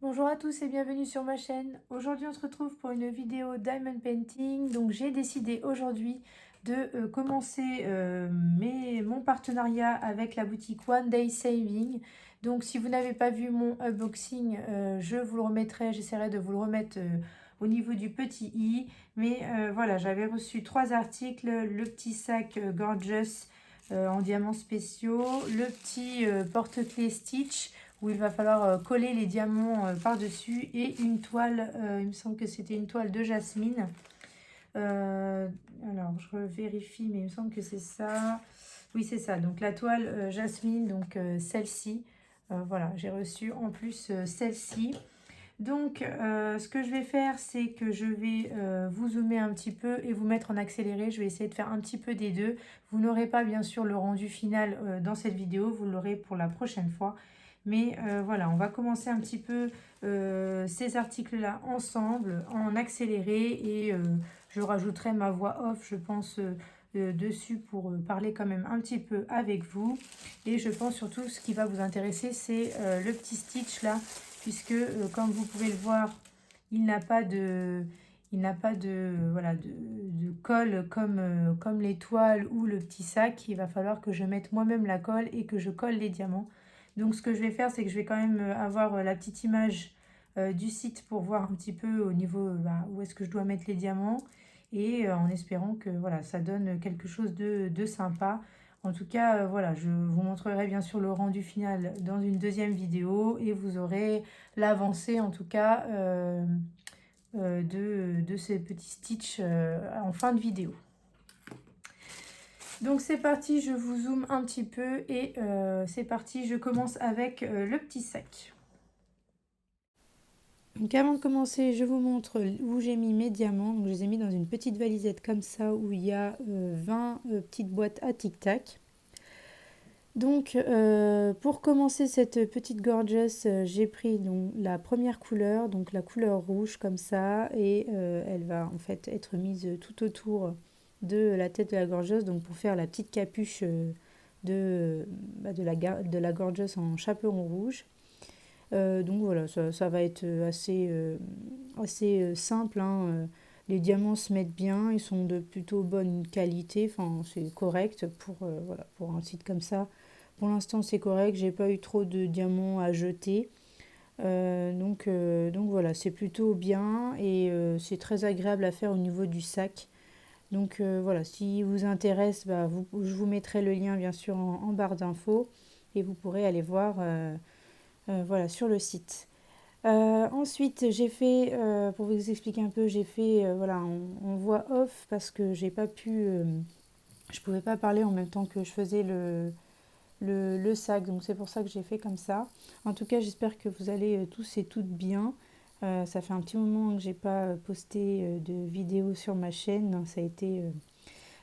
Bonjour à tous et bienvenue sur ma chaîne. Aujourd'hui on se retrouve pour une vidéo Diamond Painting. Donc j'ai décidé aujourd'hui de commencer mon partenariat avec la boutique One Day Saving. Donc si vous n'avez pas vu mon unboxing, je vous le remettrai, j'essaierai de vous le remettre au niveau du petit i. Mais voilà, j'avais reçu 3 articles, le petit sac Gorgeous en diamants spéciaux, le petit porte-clés Stitch où il va falloir coller les diamants par-dessus et une toile, il me semble que c'était une toile de jasmine. Euh, alors, je vérifie, mais il me semble que c'est ça. Oui, c'est ça. Donc, la toile jasmine, donc celle-ci. Voilà, j'ai reçu en plus celle-ci. Donc, ce que je vais faire, c'est que je vais vous zoomer un petit peu et vous mettre en accéléré. Je vais essayer de faire un petit peu des deux. Vous n'aurez pas, bien sûr, le rendu final dans cette vidéo. Vous l'aurez pour la prochaine fois. Mais voilà, on va commencer un petit peu ces articles-là ensemble, en accéléré. Et je rajouterai ma voix off, je pense, dessus pour parler quand même un petit peu avec vous. Et je pense surtout, ce qui va vous intéresser, c'est le petit stitch là puisque comme vous pouvez le voir, il n'a pas de, voilà, de colle comme les toiles ou le petit sac. Il va falloir que je mette moi-même la colle et que je colle les diamants. Donc ce que je vais faire, c'est que je vais quand même avoir la petite image du site pour voir un petit peu au niveau où est-ce que je dois mettre les diamants et en espérant que voilà, ça donne quelque chose de sympa. En tout cas, voilà, je vous montrerai bien sûr le rendu final dans une deuxième vidéo et vous aurez l'avancée en tout cas de ces petits stitches en fin de vidéo. Donc c'est parti, je vous zoome un petit peu et c'est parti, je commence avec le petit sac. Donc avant de commencer, je vous montre où j'ai mis mes diamants. Donc je les ai mis dans une petite valisette comme ça où il y a 20 petites boîtes à tic-tac. Donc pour commencer cette petite gorgeous, j'ai pris donc la première couleur, donc la couleur rouge comme ça, et elle va en fait être mise tout autour de la tête de la gorgeous, donc pour faire la petite capuche de la gorgeous en chaperon rouge. Donc voilà, ça va être assez simple, hein. Les diamants se mettent bien, ils sont de plutôt bonne qualité, enfin c'est correct voilà, pour un site comme ça. Pour l'instant c'est correct, j'ai pas eu trop de diamants à jeter. Donc voilà, c'est plutôt bien et c'est très agréable à faire au niveau du sac. Donc voilà, si vous intéresse, je vous mettrai le lien bien sûr en barre d'infos et vous pourrez aller voir voilà, sur le site. Ensuite, j'ai fait, pour vous expliquer un peu, j'ai fait voilà, en voix off parce que j'ai pas pu, je pouvais pas parler en même temps que je faisais le sac, donc c'est pour ça que j'ai fait comme ça. En tout cas, j'espère que vous allez tous et toutes bien. Ça fait un petit moment que j'ai pas posté de vidéo sur ma chaîne. Ça a été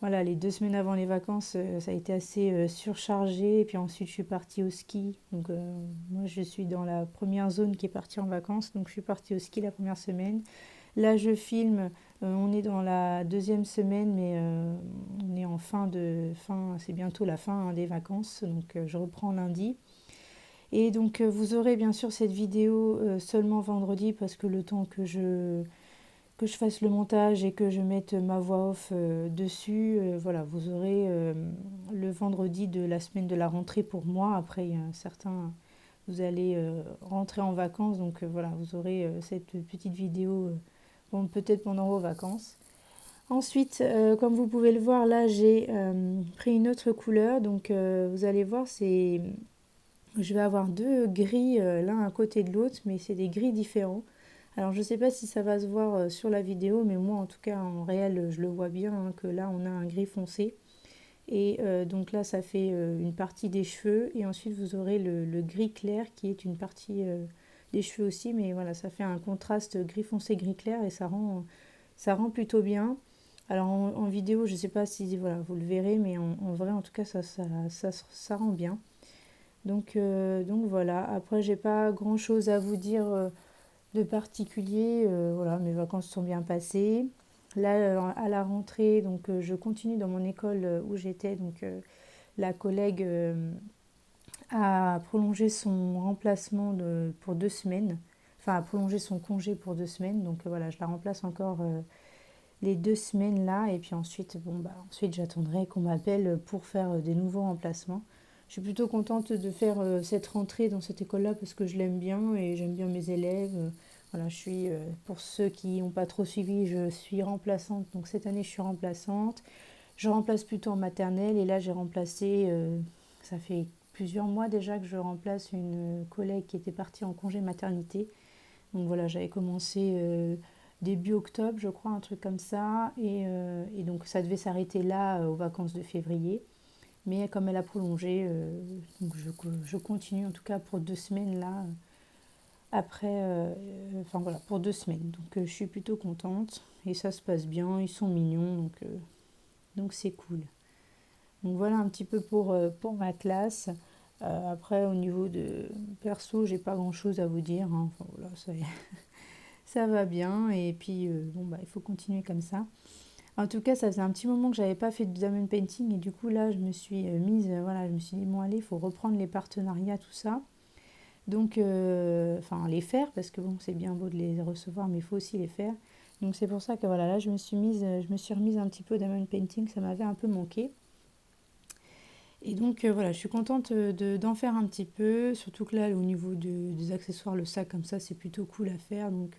voilà, les 2 semaines avant les vacances, ça a été assez surchargé. Et puis ensuite, je suis partie au ski. Donc, moi, je suis dans la première zone qui est partie en vacances. Donc, je suis partie au ski la première semaine. Là, je filme. On est dans la deuxième semaine, mais on est en fin, c'est bientôt la fin hein, des vacances. Donc, je reprends lundi. Et donc, vous aurez bien sûr cette vidéo seulement vendredi parce que le temps que je fasse le montage et que je mette ma voix off dessus, voilà, vous aurez le vendredi de la semaine de la rentrée pour moi. Après, il y a certains, vous allez rentrer en vacances, donc voilà, vous aurez cette petite vidéo bon, peut-être pendant vos vacances. Ensuite, comme vous pouvez le voir, là, j'ai pris une autre couleur. Donc, vous allez voir, je vais avoir deux gris l'un à côté de l'autre, mais c'est des gris différents. Alors je ne sais pas si ça va se voir sur la vidéo, mais moi en tout cas en réel je le vois bien hein, que là on a un gris foncé. Et donc là ça fait une partie des cheveux et ensuite vous aurez le gris clair qui est une partie des cheveux aussi. Mais voilà, ça fait un contraste gris foncé, gris clair et ça rend plutôt bien. Alors en vidéo je ne sais pas si voilà, vous le verrez, mais en vrai en tout cas ça rend bien. Donc voilà, après j'ai pas grand chose à vous dire de particulier. Voilà, mes vacances sont bien passées. Là, à la rentrée, donc je continue dans mon école où j'étais. Donc la collègue a prolongé son remplacement pour 2 semaines. enfin a prolongé son congé pour 2 semaines. Donc voilà, je la remplace encore les 2 semaines là. Et puis ensuite, bon, bah, ensuite j'attendrai qu'on m'appelle pour faire des nouveaux remplacements. Je suis plutôt contente de faire cette rentrée dans cette école-là parce que je l'aime bien et j'aime bien mes élèves. Voilà, je suis, pour ceux qui n'ont pas trop suivi, je suis remplaçante. Donc cette année, je suis remplaçante. Je remplace plutôt en maternelle et là, j'ai remplacé, ça fait plusieurs mois déjà que je remplace une collègue qui était partie en congé maternité. Donc voilà, j'avais commencé début octobre, je crois, un truc comme ça. Et donc ça devait s'arrêter là aux vacances de février. Mais comme elle a prolongé, donc je continue en tout cas pour 2 semaines là. Après, enfin voilà, pour 2 semaines. Donc je suis plutôt contente et ça se passe bien. Ils sont mignons, donc c'est cool. Donc voilà un petit peu pour ma classe. Après, au niveau de perso, j'ai pas grand chose à vous dire, hein. Enfin voilà, ça va bien. Et puis, bon, bah, il faut continuer comme ça. En tout cas, ça faisait un petit moment que j'avais pas fait de diamond painting. Et du coup, là, je me suis mise, voilà, je me suis dit, bon, allez, il faut reprendre les partenariats, tout ça. Donc, enfin, les faire, parce que bon, c'est bien beau de les recevoir, mais il faut aussi les faire. Donc, c'est pour ça que voilà, là, je me suis remise un petit peu au diamond painting. Ça m'avait un peu manqué. Et donc voilà, je suis contente d'en faire un petit peu, surtout que là, au niveau des accessoires, le sac comme ça, c'est plutôt cool à faire. Donc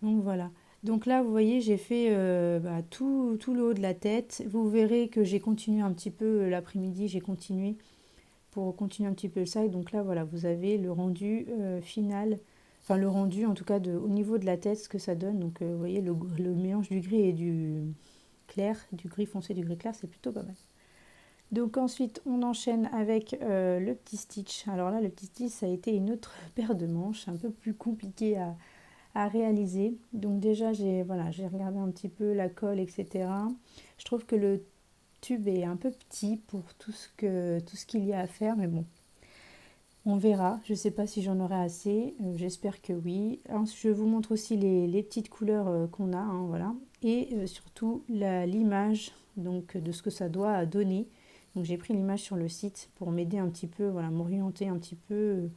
voilà. Donc là, vous voyez, j'ai fait bah, tout le haut de la tête. Vous verrez que j'ai continué un petit peu l'après-midi, j'ai continué pour continuer un petit peu le sac. Donc là, voilà, vous avez le rendu final, enfin le rendu en tout cas au niveau de la tête, ce que ça donne. Donc vous voyez, le mélange du gris et du clair, du gris foncé et du gris clair, c'est plutôt pas mal. Donc ensuite, on enchaîne avec le petit stitch. Alors là, le petit stitch, ça a été une autre paire de manches, un peu plus compliqué à réaliser. Donc déjà, voilà, j'ai regardé un petit peu la colle, etc. Je trouve que le tube est un peu petit pour tout ce qu'il y a à faire, mais bon, on verra. Je ne sais pas si j'en aurai assez. J'espère que oui. Ensuite, je vous montre aussi les petites couleurs qu'on a, hein, voilà. Et surtout l'image donc de ce que ça doit donner. Donc j'ai pris l'image sur le site pour m'aider un petit peu, voilà, m'orienter un petit peu,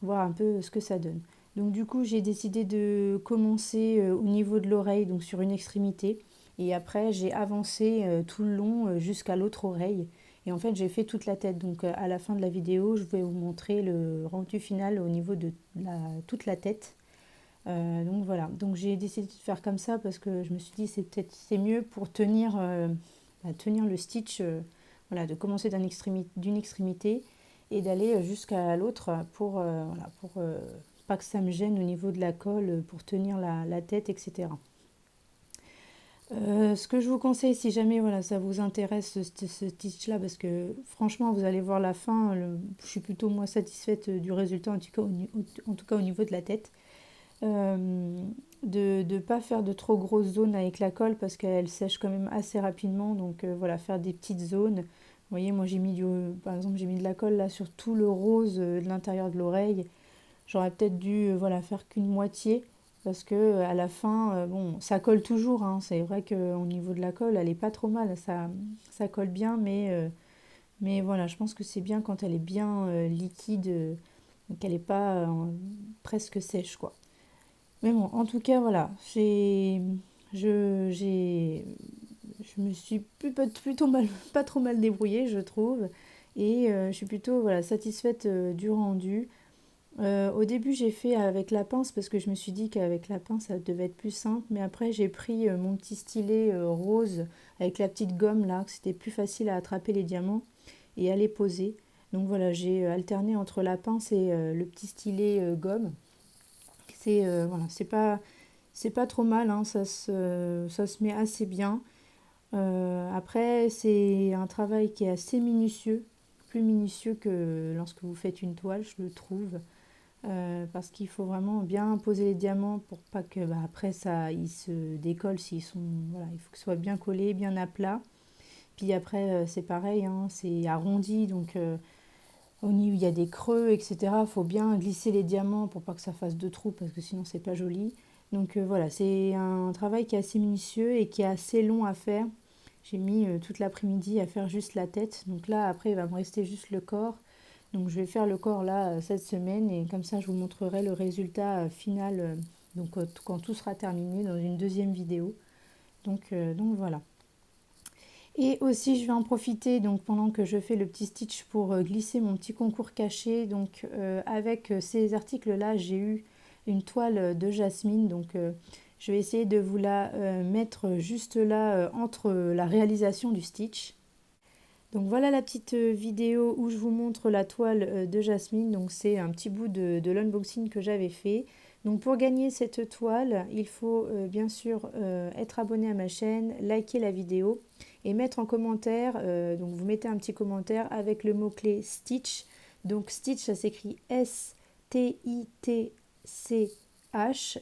voir un peu ce que ça donne. Donc du coup, j'ai décidé de commencer au niveau de l'oreille, donc sur une extrémité. Et après, j'ai avancé tout le long jusqu'à l'autre oreille. Et en fait, j'ai fait toute la tête. Donc à la fin de la vidéo, je vais vous montrer le rendu final au niveau de toute la tête. Donc voilà. Donc j'ai décidé de faire comme ça parce que je me suis dit c'est mieux pour tenir le stitch. Voilà, de commencer d'une extrémité et d'aller jusqu'à l'autre pour pas que ça me gêne au niveau de la colle, pour tenir la tête, etc. Ce que je vous conseille, si jamais voilà, ça vous intéresse, ce stitch-là, parce que franchement, vous allez voir la fin, je suis plutôt moi satisfaite du résultat, en tout cas au niveau de la tête. De ne pas faire de trop grosses zones avec la colle parce qu'elle sèche quand même assez rapidement. Donc voilà, faire des petites zones. Vous voyez, moi par exemple, j'ai mis de la colle là sur tout le rose de l'intérieur de l'oreille. J'aurais peut-être dû voilà, faire qu'une moitié parce que à la fin, bon, ça colle toujours, hein. C'est vrai qu'au niveau de la colle, elle est pas trop mal. Ça colle bien, mais voilà, je pense que c'est bien quand elle est bien liquide, qu'elle n'est pas presque sèche, quoi. Mais bon, en tout cas, voilà, je, j'ai, je me suis plutôt mal, pas trop mal débrouillée, je trouve. Et je suis plutôt voilà, satisfaite du rendu. Au début, j'ai fait avec la pince parce que je me suis dit qu'avec la pince, ça devait être plus simple. Mais après, j'ai pris mon petit stylet rose avec la petite gomme là, que c'était plus facile à attraper les diamants et à les poser. Donc voilà, j'ai alterné entre la pince et le petit stylet gomme. Voilà, c'est pas trop mal, hein, ça se met assez bien. Après, c'est un travail qui est assez minutieux, plus minutieux que lorsque vous faites une toile, je le trouve. Parce qu'il faut vraiment bien poser les diamants pour pas que bah, après ça ils se décollent s'ils sont voilà, il faut que ce soit bien collé, bien à plat. Puis après c'est pareil, hein, c'est arrondi donc au niveau il y a des creux, etc. Il faut bien glisser les diamants pour pas que ça fasse de trous parce que sinon c'est pas joli. Donc voilà, c'est un travail qui est assez minutieux et qui est assez long à faire. J'ai mis toute l'après-midi à faire juste la tête. Donc là après il va me rester juste le corps. Donc je vais faire le corps là cette semaine et comme ça je vous montrerai le résultat final donc quand tout sera terminé dans une deuxième vidéo. Donc voilà. Et aussi je vais en profiter donc pendant que je fais le petit stitch pour glisser mon petit concours caché. Donc avec ces articles là j'ai eu une toile de jasmine, donc je vais essayer de vous la mettre juste là entre la réalisation du stitch. Donc voilà la petite vidéo où je vous montre la toile de jasmine. Donc c'est un petit bout de l'unboxing que j'avais fait. Donc pour gagner cette toile, il faut bien sûr être abonné à ma chaîne, liker la vidéo et mettre en commentaire, donc vous mettez un petit commentaire avec le mot-clé Stitch. Donc Stitch ça s'écrit S-T-I-T-C-H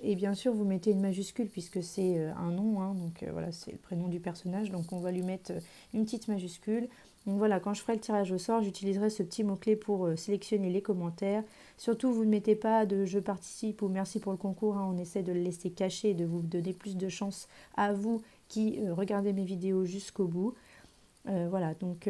et bien sûr vous mettez une majuscule puisque c'est un nom, hein, donc voilà c'est le prénom du personnage, donc on va lui mettre une petite majuscule. Donc voilà, quand je ferai le tirage au sort, j'utiliserai ce petit mot-clé pour sélectionner les commentaires. Surtout, vous ne mettez pas de « je participe » ou « merci pour le concours », hein. On essaie de le laisser caché et de vous donner plus de chance à vous qui regardez mes vidéos jusqu'au bout. Voilà, donc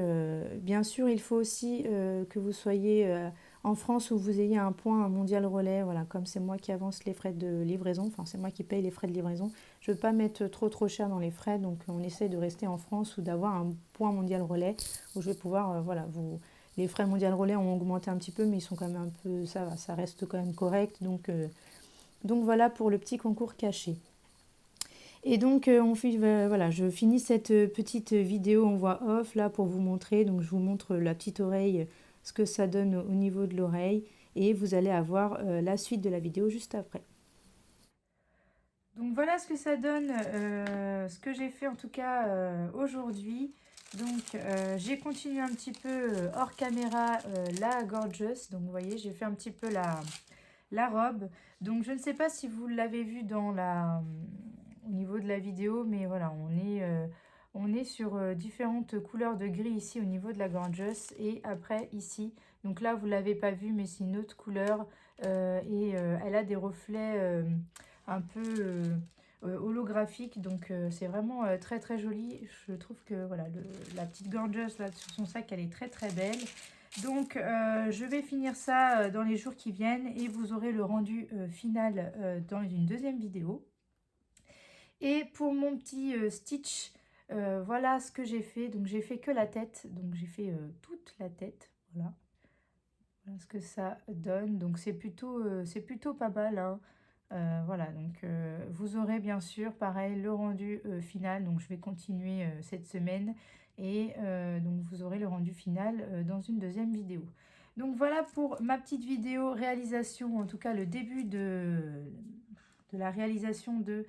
bien sûr, il faut aussi que vous soyez en France où vous ayez un point mondial relais. Voilà, comme c'est moi qui avance les frais de livraison, enfin c'est moi qui paye les frais de livraison, je ne veux pas mettre trop cher dans les frais, donc on essaie de rester en France ou d'avoir un point mondial relais où je vais pouvoir, voilà, vous... Les frais mondial relais ont augmenté un petit peu, mais ils sont quand même un peu, ça va, ça reste quand même correct. Donc voilà pour le petit concours caché. Et donc, voilà, je finis cette petite vidéo en voix off là pour vous montrer. Donc, je vous montre la petite oreille, ce que ça donne au niveau de l'oreille. Et vous allez avoir la suite de la vidéo juste après. Donc, voilà ce que ça donne, ce que j'ai fait en tout cas aujourd'hui. Donc, j'ai continué un petit peu hors caméra la Gorgeous. Donc, vous voyez, j'ai fait un petit peu la robe. Donc, je ne sais pas si vous l'avez vu au niveau de la vidéo, mais voilà, on est sur différentes couleurs de gris ici au niveau de la Gorgeous et après ici. Donc là, vous ne l'avez pas vu, mais c'est une autre couleur et elle a des reflets un peu holographiques. Donc c'est vraiment très très joli. Je trouve que voilà, la petite Gorgeous là sur son sac, elle est très très belle. Donc, je vais finir ça dans les jours qui viennent et vous aurez le rendu final dans une deuxième vidéo. Et pour mon petit stitch, voilà ce que j'ai fait. Donc, j'ai fait que la tête. Donc, j'ai fait toute la tête. Voilà. Voilà ce que ça donne. Donc, c'est plutôt pas mal, hein. Voilà, donc vous aurez bien sûr pareil le rendu final, donc je vais continuer cette semaine et donc vous aurez le rendu final dans une deuxième vidéo. Donc voilà pour ma petite vidéo réalisation, en tout cas le début de la réalisation de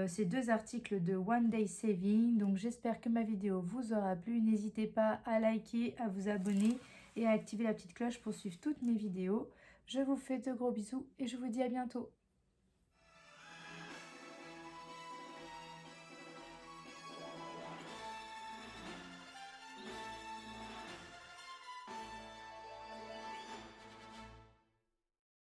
ces deux articles de One Day Saving. Donc j'espère que ma vidéo vous aura plu, n'hésitez pas à liker, à vous abonner et à activer la petite cloche pour suivre toutes mes vidéos. Je vous fais de gros bisous et je vous dis à bientôt.